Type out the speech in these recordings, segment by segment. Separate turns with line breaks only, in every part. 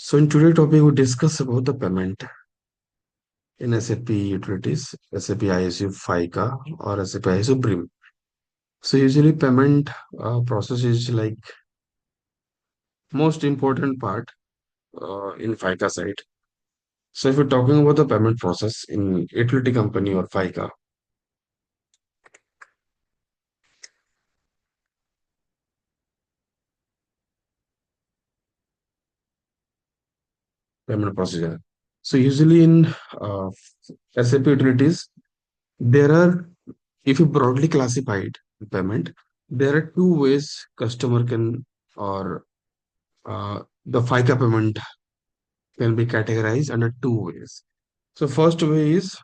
So in today's topic, we discuss about the payment in SAP utilities, SAP ISU FICA or SAP ISU BRIM. So usually payment process is like most important part in FICA side. So if you're talking about the payment process in utility company or FICA, payment procedure. So usually in uh, SAP utilities, there are, if you broadly classified payment, there are two ways customer can or the FICA payment can be categorized under two ways. So first way is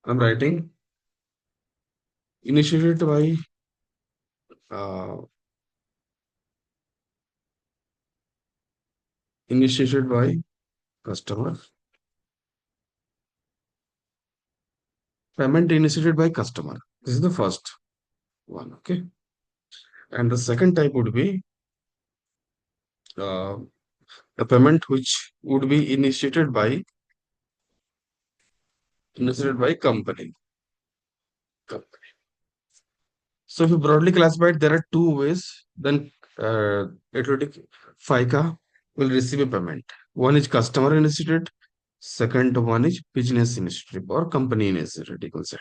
I'm writing initiated by uh, initiated by customer. Payment initiated by customer. This is the first one. Okay. And the second type would be uh, the payment which would be initiated by company. So if you broadly classified, there are two ways. Then Atlantic FICA will receive a payment. One is customer initiated, second one is business initiative or company initiated. You can say.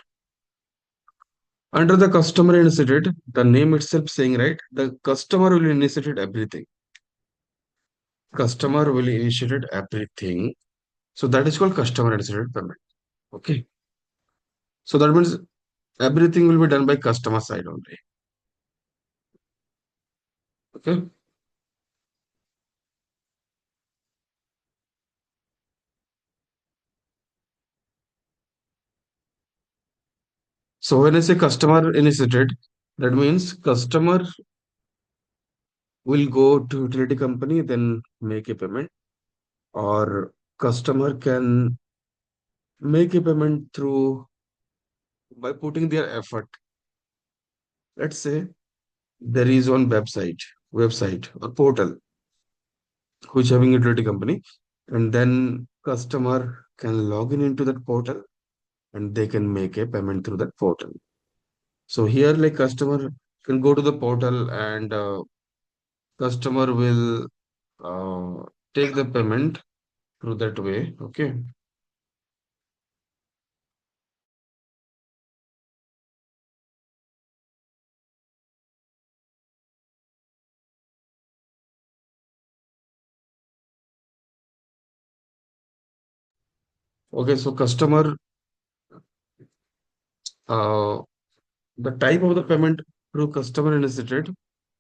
Under the customer initiated, the name itself saying right, the customer will initiate everything. Customer will initiate everything. So that is called customer initiated payment. Okay. So that means everything will be done by customer side only. Okay. So when I say customer initiated, that means customer will go to utility company, then make a payment, or customer can make a payment through by putting their effort. Let's say there is one website or portal which having utility company, and then customer can log in into that portal and they can make a payment through that portal. So here, like customer can go to the portal and customer will take the payment through that way. Okay. Okay. So customer, uh, the type of the payment through customer initiated,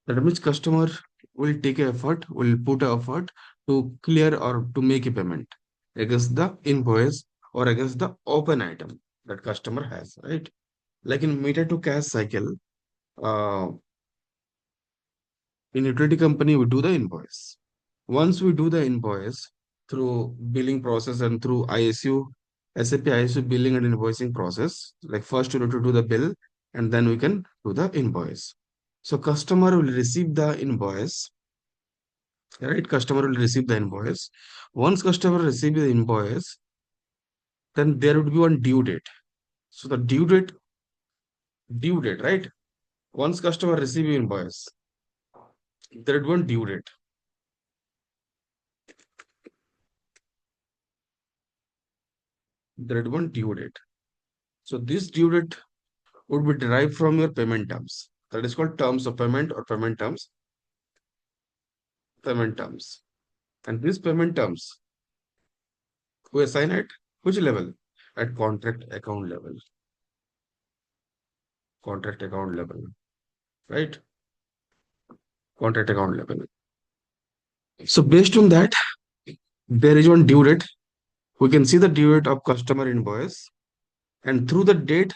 that means customer will take a effort, will put a effort to clear or to make a payment against the invoice or against the open item that customer has, right? Like in meter to cash cycle, uh, in utility company, we do the invoice. Once we do the invoice through billing process and through ISU, SAP ISU billing and invoicing process, like first you need to do the bill and then we can do the invoice. So customer will receive the invoice, right? Customer will receive the invoice. Once customer receive the invoice, then there would be one due date. So the due date, right? Once customer receive invoice, there would be one due date. There would be one due date. So this due date would be derived from your payment terms. That is called terms of payment or payment terms. And these payment terms, we assign at which level? At contract account level, right? Contract account level. So based on that, there is one due date. We can see the due date of customer invoice, and through the date,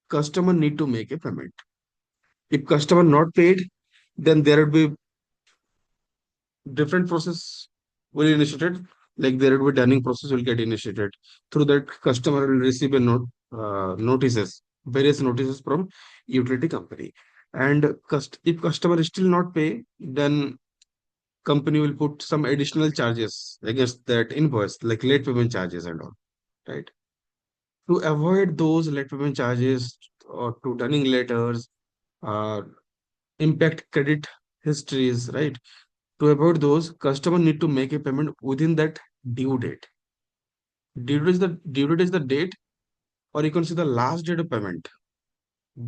customer need to make a payment. If customer not paid, then there will be different process will initiated. Like there will be dunning process will get initiated. Through that, customer will receive a notices, various notices from utility company. And if customer is still not pay, then company will put some additional charges against that invoice, like late payment charges and all, right? To avoid those late payment charges or to running letters, uh, impact credit histories, right? To avoid those, customer need to make a payment within that due date. Due date is the date, or you can see the last date of payment.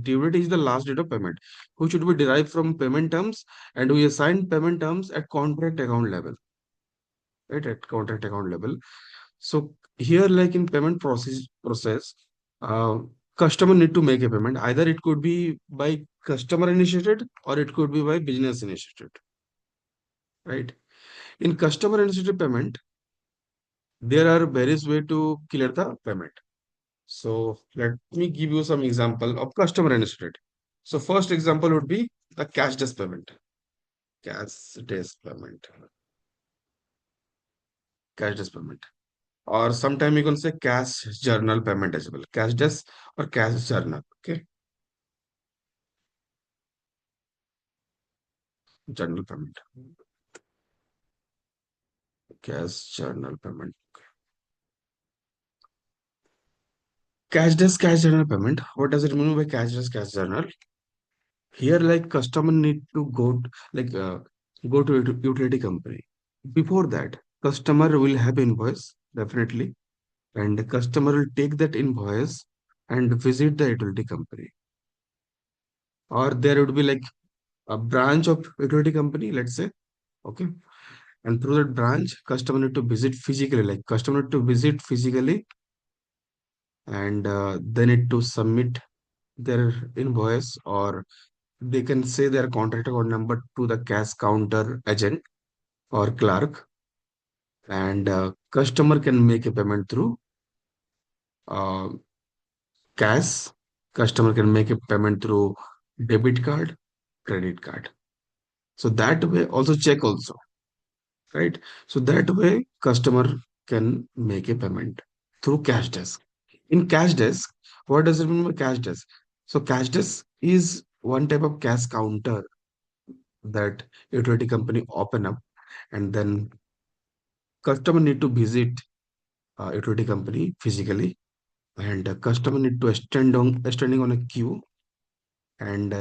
Due date is the last date of payment, which should be derived from payment terms, and we assign payment terms at contract account level, right? At contract account level. So here, like in payment process, uh, customer need to make a payment. Either it could be by customer initiated or it could be by business initiated, right? In customer initiated payment, there are various way to clear the payment. So let me give you some example of customer initiated. So first example would be the cashless payment. Cashless payment. Cashless payment. Or sometime you can say cash journal payment as well. Cashless or cash journal. Okay. Journal payment. Cash journal payment. Cashless cash journal payment. What does it mean by cashless cash journal? Here, like customer need to go to utility company. Before that, customer will have invoice definitely, and the customer will take that invoice and visit the utility company. Or there would be like a branch of utility company, let's say, okay. And through that branch, customer need to visit physically, like customer need to visit physically, and they need to submit their invoice, or they can say their contract account number to the cash counter agent or clerk, and customer can make a payment through uh, cash. Customer can make a payment through debit card, credit card. So that way, also check also, right? So that way, customer can make a payment through cash desk. In cash desk, what does it mean by cash desk? So cash desk is one type of cash counter that utility company open up, and then customer need to visit utility company physically, and customer need to extending on a queue, and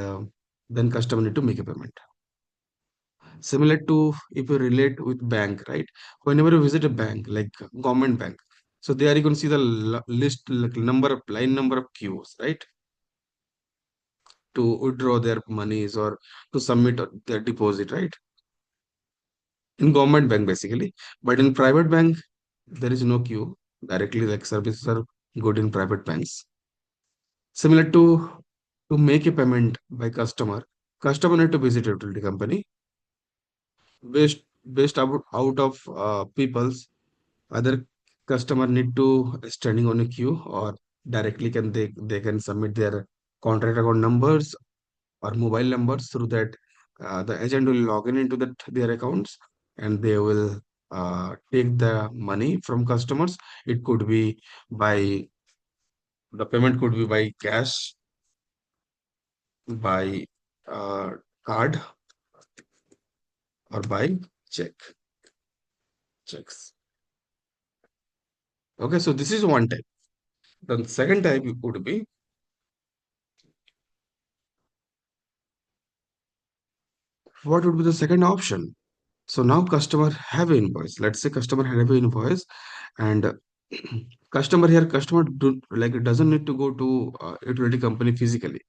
then customer need to make a payment. Similar to if you relate with bank, right? Whenever you visit a bank, like government bank, so there you can see the list, like number of line number of queues, right? To withdraw their monies or to submit their deposit, right? In government bank basically, but in private bank there is no queue directly. Like services are good in private banks. Similar to make a payment by customer need to visit a utility company. Based out of people's other customer need to standing on a queue, or directly can they can submit their contract account numbers or mobile numbers. Through that, the agent will log in into that their accounts, and they will take the money from customers. It could be by the payment could be by cash, by uh, card, or by check checks. Okay, so this is one type. The second type would be, what would be the second option? So now customer have an invoice. Let's say customer have an invoice, and customer doesn't need to go to utility company physically,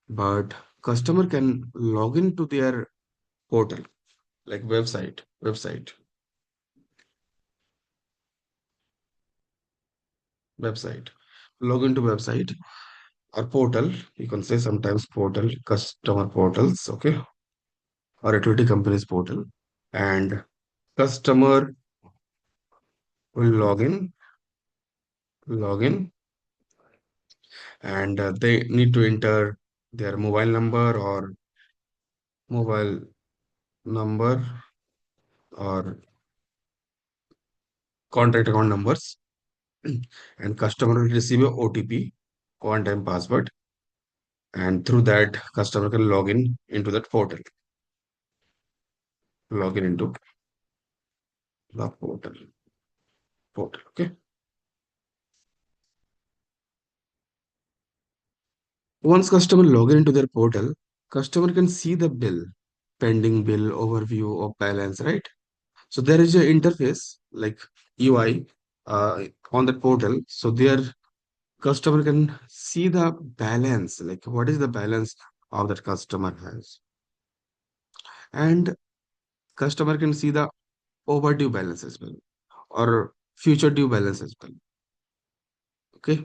but customer can log into their portal, like website, log into website or portal. You can say sometimes portal, customer portals, okay, or utility company's portal, and customer will log in, and they need to enter their mobile number or contract account numbers, and customer will receive a OTP, one time password, and through that customer can log in into that portal. login into the portal. Okay. Once customer login into their portal, customer can see the bill, pending bill, overview of balance, right? So there is a interface like UI on the portal. So there customer can see the balance, like what is the balance of that customer has. And customer can see the overdue balance as well or future due balance as well. Okay.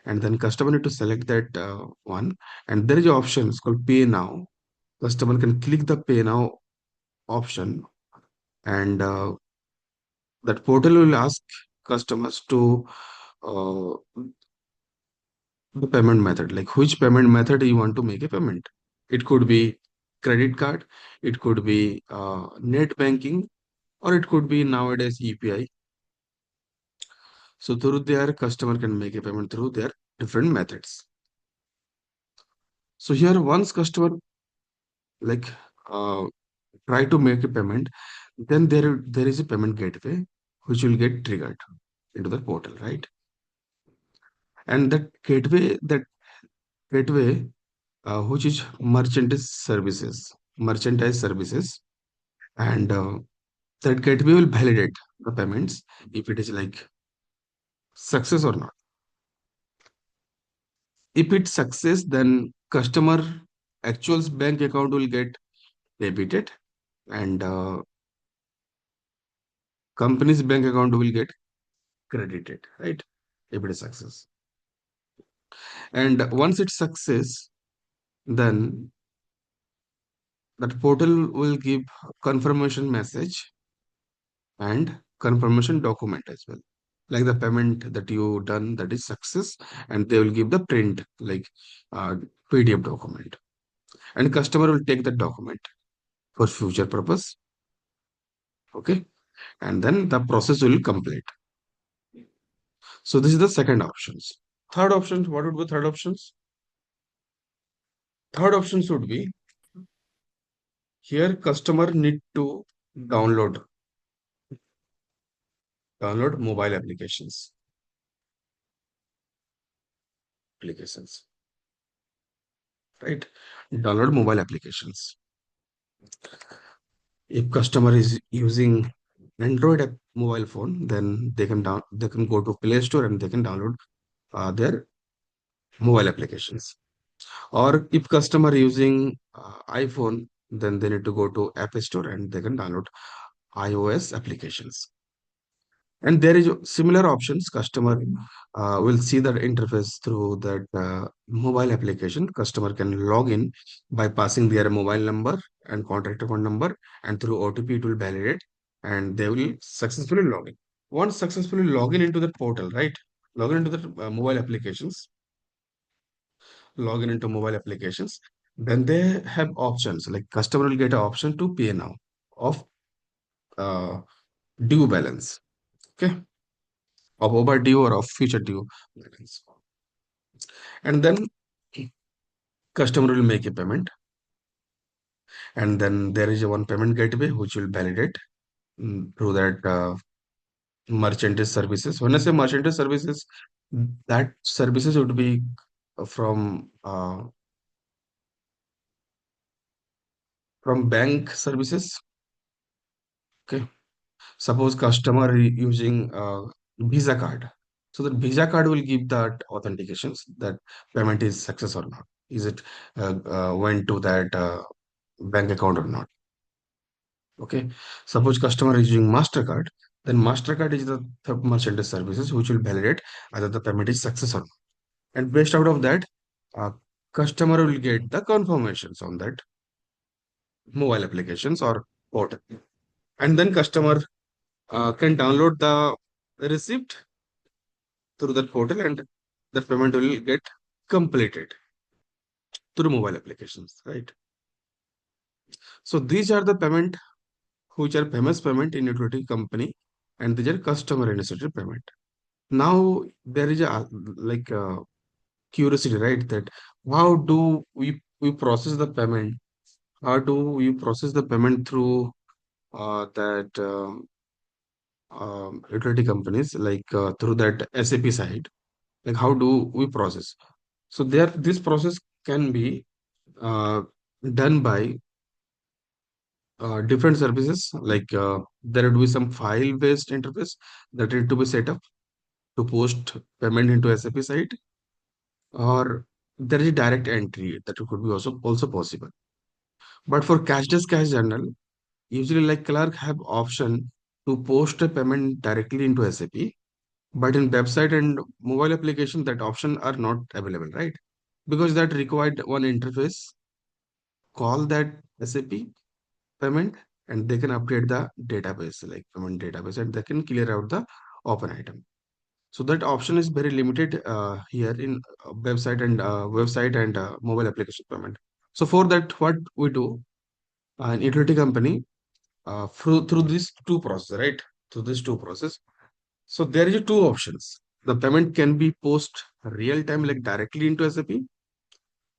And then customer need to select that one. And there is an option, it's called pay now. Customer can click the pay now option, and that portal will ask customers to uh, the payment method, like which payment method you want to make a payment. It could be credit card, it could be net banking, or it could be nowadays EPI. So through there, customer can make a payment through their different methods. So here, once customer like uh, try to make a payment, then there is a payment gateway which will get triggered into the portal, right? And that gateway, which is merchandise services, and that gateway will validate the payments if it is like success or not. If it's success, then customer actual bank account will get debited, and company's bank account will get credited, right? If it is success. And once it's success, then that portal will give confirmation message and confirmation document as well. Like the payment that you done, that is success, and they will give the print like uh, PDF document. And customer will take the document for future purpose. Okay. And then the process will complete. So this is the second options. Third option, what would be third options? Third options would be here customer need to download download mobile applications, right? Download mobile applications. If customer is using Android mobile phone, then they can go to Play Store and they can download their mobile applications. Or if customer using iPhone, then they need to go to App Store and they can download iOS applications. And there is similar options. Customer will see that interface through that mobile application. Customer can log in by passing their mobile number and contact account number, and through OTP it will validate, and they will successfully log in. Once successfully log in into the portal, right? Log in into the mobile applications, log in into mobile applications. Then they have options like customer will get an option to pay now of uh, due balance. Okay, of overdue or of future due balance. And then customer will make a payment, and then there is a one payment gateway which will validate through that merchandise services. When I say merchandise services, that services would be from bank services. Okay, suppose customer using Visa card, so the Visa card will give that authentications that payment is success or not. Is it went to that bank account or not? Okay. Suppose customer is using MasterCard, then MasterCard is the third merchandise services which will validate whether the payment is success or not. And based out of that, uh, customer will get the confirmations on that mobile applications or portal. And then customer can download the receipt through that portal, and the payment will get completed through mobile applications, right? So these are the payment which are famous payment in utility company, and these are customer initiated payment. Now there is a like curiosity, right? That how do we process the payment? How do we process the payment through that utility companies like through that SAP side, like how do we process? So there, this process can be uh, done by different services. Like there would be some file-based interface that need to be set up to post payment into SAP site, or there is a direct entry that could be also possible. But for cashless cash journal, usually like clerk have option to post a payment directly into SAP, but in website and mobile application that option are not available, right? Because that required one interface, call that SAP payment, and they can update the database, like payment database, and they can clear out the open item. So that option is very limited here in website and mobile application payment. So for that, what we do, an utility company through these two process, right? Through these two process. So there is two options. The payment can be post real time, like directly into SAP,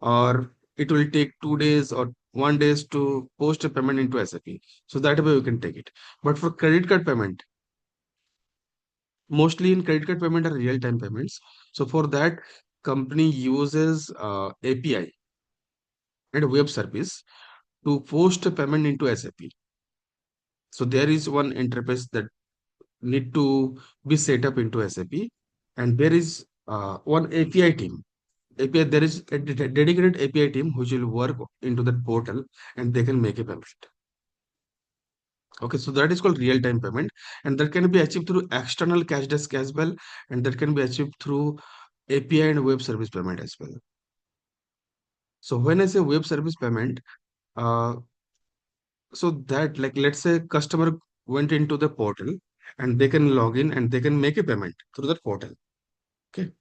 or it will take 2 days or 1 days to post a payment into SAP. So that way we can take it. But for credit card payment, mostly in credit card payment are real time payments. So for that, company uses API and web service to post a payment into SAP. So there is one interface that need to be set up into SAP, and there is one API team. API, there is a dedicated API team which will work into that portal, and they can make a payment. Okay, so that is called real-time payment, and that can be achieved through external cash desk as well, and that can be achieved through API and web service payment as well. So when I say web service payment, uh, so that, like, let's say customer went into the portal and they can log in and they can make a payment through the portal. Okay,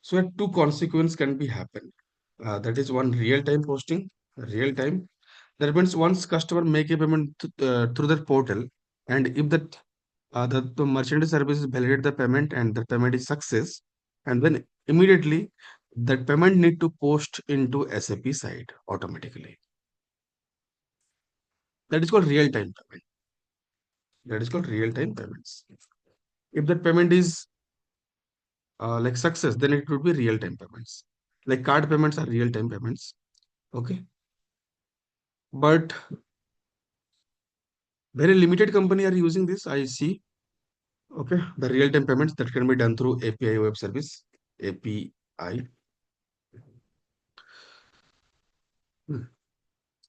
so two consequence can be happen. That is one real-time posting, real time. That means once customer make a payment through that portal, and if the merchant services validate the payment and the payment is success, and then immediately that payment need to post into SAP side automatically. That is called real time payment. That is called real time payments. If that payment is like success, then it would be real time payments. Like card payments are real time payments. Okay, but very limited company are using this. I see. Okay, the real time payments that can be done through API web service, API. Hmm.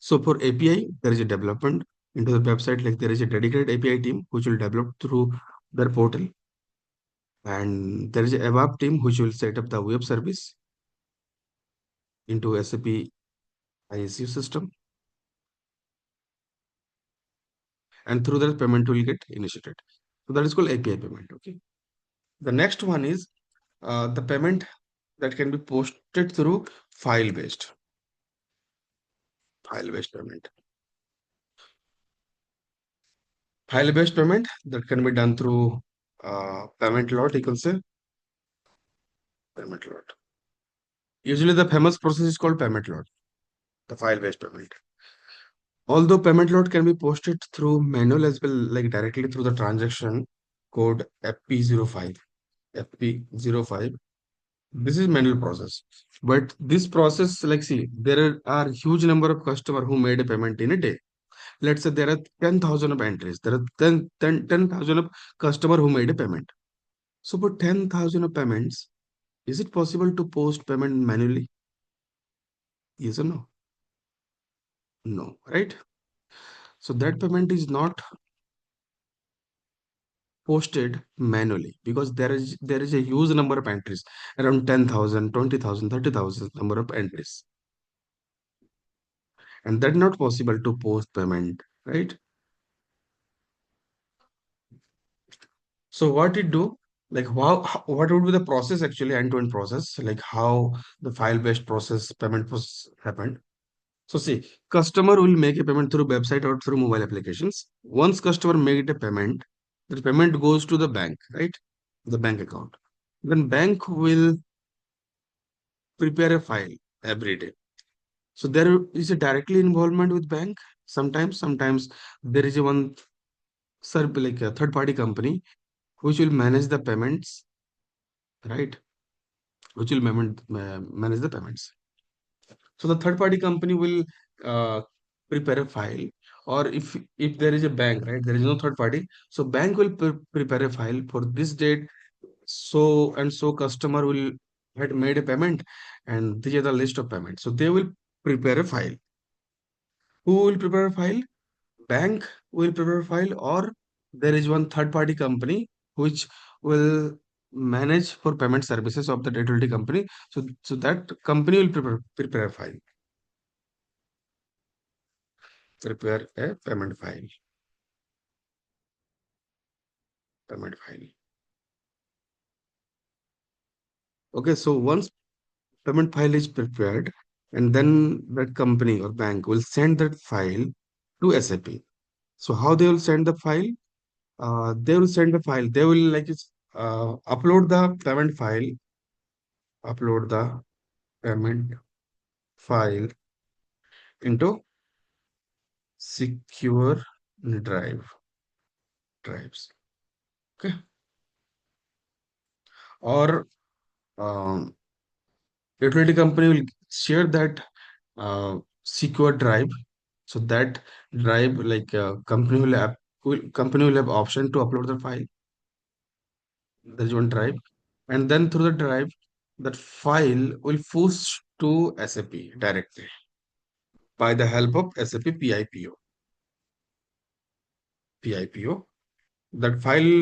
So for API, there is a development into the website. Like there is a dedicated API team which will develop through their portal, and there is a ABAP team which will set up the web service into SAP ISU system, and through that payment will get initiated. So that is called API payment. Okay. The next one is the payment that can be posted through file-based file-based payment. File-based payment that can be done through payment lot. You can say payment lot. Usually, the famous process is called payment lot, the file-based payment. Although payment load can be posted through manual as well, like directly through the transaction code FP05. FP05. This is manual process. But this process, like see, there are huge number of customer who made a payment in a day. Let's say there are 10,000 of entries. There are 10,000 of customer who made a payment. So for 10,000 of payments, is it possible to post payment manually? Yes or no? No, right? So that payment is not posted manually because there is a huge number of entries, around 10,000, 20,000, 30,000 number of entries, and that's not possible to post payment, right? So what it do, like what would be the process actually, end-to-end process, like how the file-based process payment process happened. So see, customer will make a payment through website or through mobile applications. Once customer made a payment, the payment goes to the bank, right? The bank account. Then bank will prepare a file every day. So there is a directly involvement with bank. Sometimes there is a one like a third party company which will manage the payments, right? Which will manage the payments. So the third party company will uh, prepare a file, or if there is a bank, right? There is no third party, so bank will prepare a file for this date. So and so customer will had made a payment, and these are the list of payments. So they will prepare a file. Who will prepare a file? Bank will prepare a file, or there is one third party company which will manage for payment services of the utility company. So that company will prepare a file, prepare a payment file. Okay, so once payment file is prepared, and then that company or bank will send that file to SAP. So how they will send the file? They will send the file. They will upload the payment file, upload the payment file into secure drives. Okay, or um, utility company will share that secure drive. So that drive, company will have option to upload the file. There is one drive, and then through the drive, that file will push to SAP directly by the help of SAP PIPO. That file